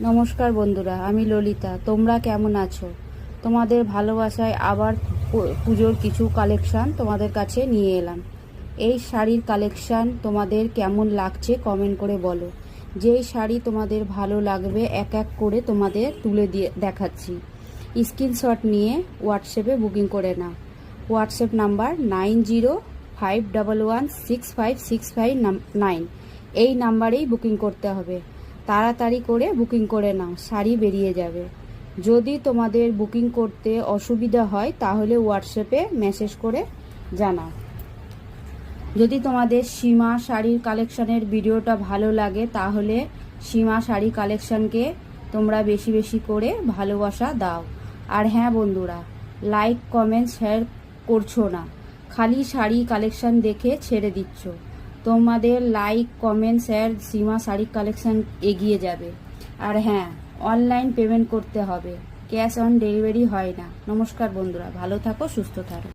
নমস্কার বন্ধুরা, আমি ললিতা। তোমরা কেমন আছো? তোমাদের ভালোবাসায় আবার পুজোর কিছু কালেকশান তোমাদের কাছে নিয়ে এলাম। এই শাড়ির কালেকশান তোমাদের কেমন লাগছে কমেন্ট করে বলো। যেই শাড়ি তোমাদের ভালো লাগবে এক এক করে তোমাদের তুলে দিয়ে দেখাচ্ছি। স্ক্রিনশট নিয়ে হোয়াটসঅ্যাপে বুকিং করে নাও। WhatsApp number 9051165659। এই নাম্বারেই বুকিং করতে হবে। তাড়াতাড়ি করে বুকিং করে নাও, শাড়ি বেরিয়ে যাবে। যদি তোমাদের বুকিং করতে অসুবিধা হয় তাহলে হোয়াটসঅ্যাপে মেসেজ করে জানাও। যদি তোমাদের সীমা শাড়ির কালেকশানের ভিডিওটা ভালো লাগে তাহলে সীমা শাড়ি কালেকশানকে তোমরা বেশি বেশি করে ভালোবাসা দাও। আর হ্যাঁ বন্ধুরা, লাইক কমেন্ট শেয়ার করছো না, খালি শাড়ি কালেকশান দেখে ছেড়ে দিচ্ছ। তোমাদের লাইক কমেন্ট শেয়ার সীমা শাড়ি কালেকশান এগিয়ে যাবে। আর হ্যাঁ, অনলাইন পেমেন্ট করতে হবে, ক্যাশ অন ডেলিভারি হয় না। নমস্কার বন্ধুরা, ভালো থাকো, সুস্থ থাকো।